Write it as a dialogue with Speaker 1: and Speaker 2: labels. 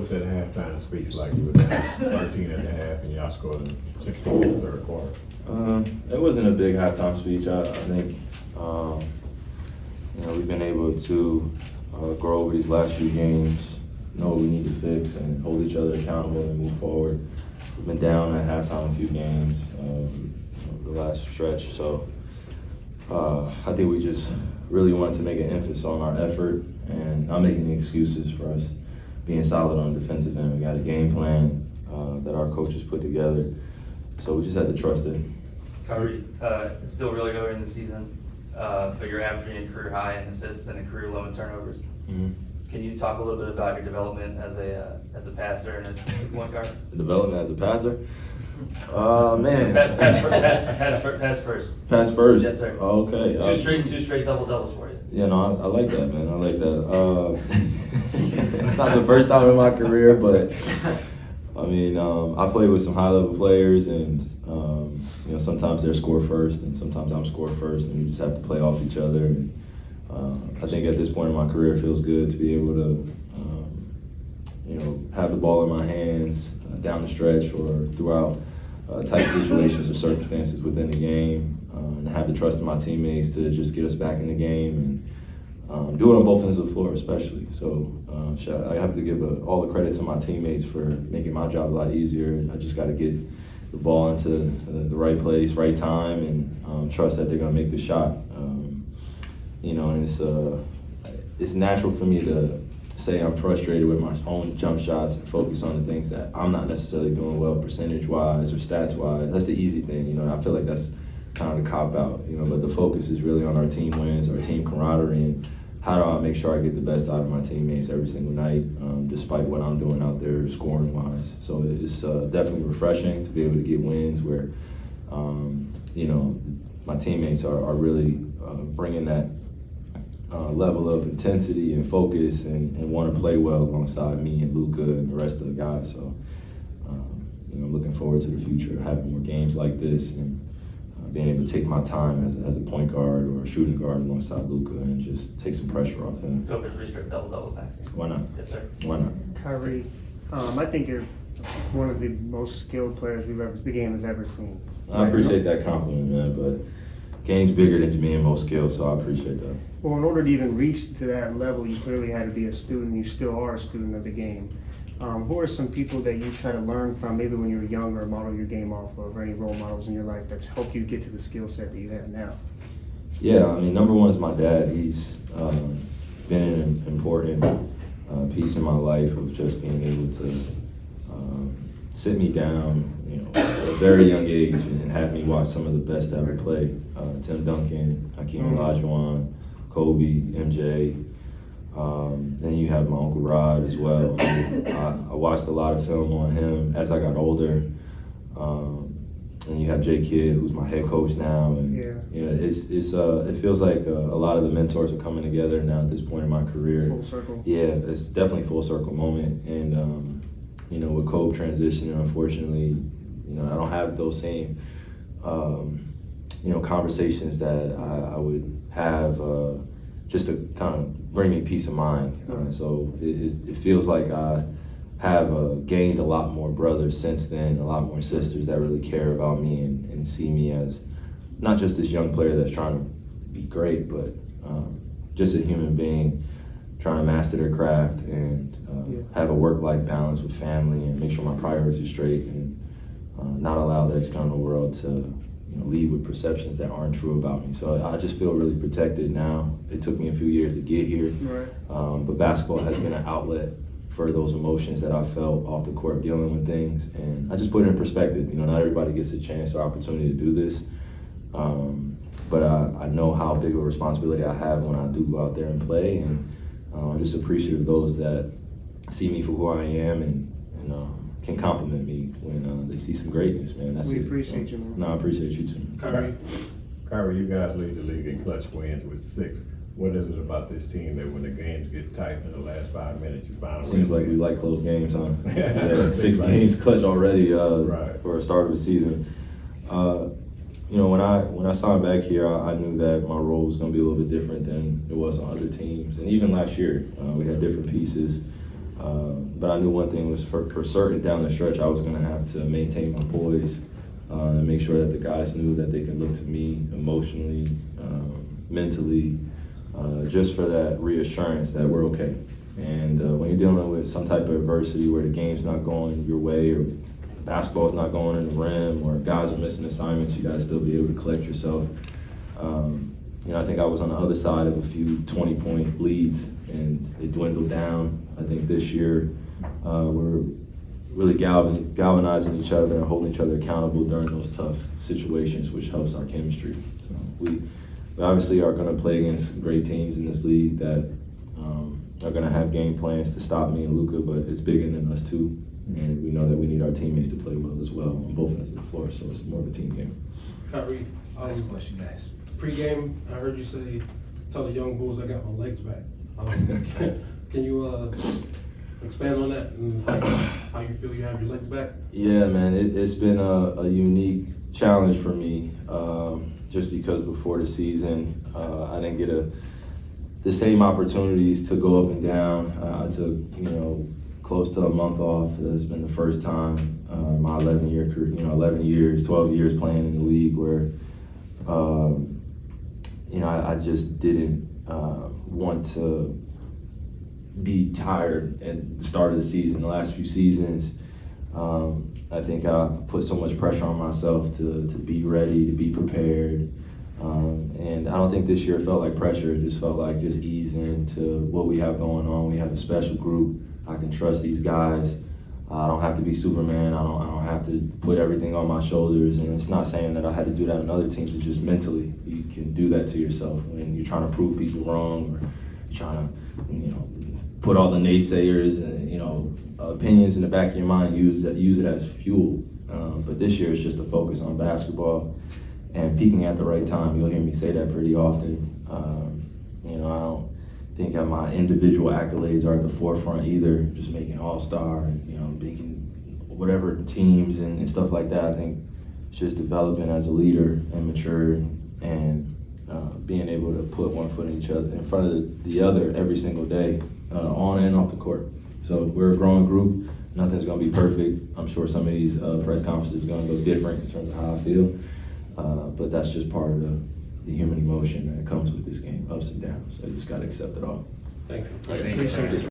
Speaker 1: what's that halftime speech like? You were down 13 at the half and y'all scored 16 in the third quarter.
Speaker 2: It wasn't a big halftime speech. I think we've been able to grow over these last few games, know what we need to fix, and hold each other accountable and move forward. We've been down at halftime a few games the last stretch, so I think we just really wanted to make an emphasis on our effort and not making any excuses for us being solid on the defensive end. We got a game plan that our coaches put together, so we just had to trust it.
Speaker 3: Kyrie, it's still really early in the season, but you're averaging a career high in assists and a career low in turnovers.
Speaker 2: Mm-hmm.
Speaker 3: Can you talk a little bit about your development as a passer and a point guard?
Speaker 2: Development as a passer? Man.
Speaker 3: Pass first.
Speaker 2: Pass first?
Speaker 3: Yes, sir.
Speaker 2: Oh, okay.
Speaker 3: Two straight double-doubles for you.
Speaker 2: Yeah, no, I like that, man. I like that. It's not the first time in my career, but I mean, I play with some high-level players, and sometimes they're score first, and sometimes I'm score first, and we just have to play off each other. And, I think at this point in my career, it feels good to be able to, have the ball in my hands down the stretch or throughout tight situations or circumstances within the game, and have the trust of my teammates to just get us back in the game and do it on both ends of the floor, especially. So I have to give all the credit to my teammates for making my job a lot easier. I just got to get the ball into the right place, right time, and trust that they're going to make the shot. And it's natural for me to say I'm frustrated with my own jump shots and focus on the things that I'm not necessarily doing well percentage-wise or stats-wise. That's the easy thing, I feel like that's kind of the cop-out, but the focus is really on our team wins, our team camaraderie, and how do I make sure I get the best out of my teammates every single night, despite what I'm doing out there scoring-wise. So it's definitely refreshing to be able to get wins where, my teammates are really bringing that level of intensity and focus and want to play well alongside me and Luka and the rest of the guys. So, I'm looking forward to the future, having more games like this and being able to take my time as a point guard or a shooting guard alongside Luka and just take some pressure off him.
Speaker 3: Go for 3 straight double-doubles next game.
Speaker 2: Why not?
Speaker 3: Yes, sir.
Speaker 2: Why not?
Speaker 4: Kyrie, I think you're one of the most skilled players the game has ever seen.
Speaker 2: I appreciate that compliment, man, but game's bigger than being most skilled, so I appreciate that.
Speaker 4: Well, in order to even reach to that level, you clearly had to be a student. You still are a student of the game. Who are some people that you try to learn from, maybe when you were younger, model your game off of, or any role models in your life that's helped you get to the skill set that you have now?
Speaker 2: Yeah, I mean, number one is my dad. He's been an important piece in my life of just being able to sit me down, at a very young age and have me watch some of the best ever play. Tim Duncan, Hakeem Olajuwon, Kobe, MJ. Then you have my Uncle Rod as well. I watched a lot of film on him as I got older. And you have Jay Kidd, who's my head coach now. And it feels like a lot of the mentors are coming together now at this point in my career.
Speaker 4: Full circle.
Speaker 2: Yeah, it's definitely a full circle moment. And with Kobe transitioning, unfortunately, I don't have those same conversations that I would have just to kind of bring me peace of mind. So it feels like I have gained a lot more brothers since then, a lot more sisters that really care about me and see me as not just this young player that's trying to be great, but just a human being trying to master their craft and have a work-life balance with family and make sure my priorities are straight and not allow the external world to lead with perceptions that aren't true about me. So I just feel really protected now. It took me a few years to get here, but basketball has been an outlet for those emotions that I felt off the court dealing with things. And I just put it in perspective. Not everybody gets a chance or opportunity to do this, but I know how big of a responsibility I have when I do go out there and play. And I'm just appreciative of those that see me for who I am and can compliment me when they see some greatness, man.
Speaker 4: We appreciate you, man.
Speaker 2: No, I appreciate you too.
Speaker 1: Kyrie, you guys lead the league in clutch wins with 6. What is it about this team that when the games get tight in the last 5 minutes, you finally
Speaker 2: Seems like we like close games, huh?
Speaker 1: Yeah,
Speaker 2: 6 games clutch already for a start of a season. When I signed back here, I knew that my role was going to be a little bit different than it was on other teams. And even last year, we had different pieces. But I knew one thing was for certain down the stretch, I was going to have to maintain my poise and make sure that the guys knew that they could look to me emotionally, mentally, just for that reassurance that we're okay. And when you're dealing with some type of adversity where the game's not going your way or basketball's not going in the rim or guys are missing assignments, you got to still be able to collect yourself. I think I was on the other side of a few 20-point leads and it dwindled down. I think this year we're really galvanizing each other and holding each other accountable during those tough situations, which helps our chemistry. So we obviously are going to play against great teams in this league that are going to have game plans to stop me and Luka, but it's bigger than us too. And we know that we need our teammates to play well as well on both ends of the floor, so it's more of a team game.
Speaker 5: Kyrie,
Speaker 6: Last question, guys.
Speaker 5: Pre-game, I heard you say, tell the young bulls I got my legs back. Can you expand on that and how you feel you have your legs back?
Speaker 2: Yeah, man, it's been a unique challenge for me, just because before the season, I didn't get the same opportunities to go up and down. I took, close to a month off. It's been the first time my 11-year career, 12 years playing in the league where, I just didn't want to be tired at the start of the season. The last few seasons, I think I put so much pressure on myself to be ready, to be prepared. And I don't think this year felt like pressure. It just felt like just ease into what we have going on. We have a special group. I can trust these guys. I don't have to be Superman. I don't have to put everything on my shoulders. And it's not saying that I had to do that on other teams. It's just mentally, you can do that to yourself when you're trying to prove people wrong or you're trying to, put all the naysayers and opinions in the back of your mind. Use it as fuel. But this year it's just a focus on basketball and peaking at the right time. You'll hear me say that pretty often. I don't think that my individual accolades are at the forefront either. Just making All-Star and making whatever teams and stuff like that. I think it's just developing as a leader and mature and being able to put one foot in front of the other every single day, on and off the court. So we're a growing group. Nothing's going to be perfect. I'm sure some of these press conferences are going to go different in terms of how I feel. But that's just part of the human emotion that comes with this game, ups and downs. So you just got to accept it all.
Speaker 5: Thank you.
Speaker 6: Thank you.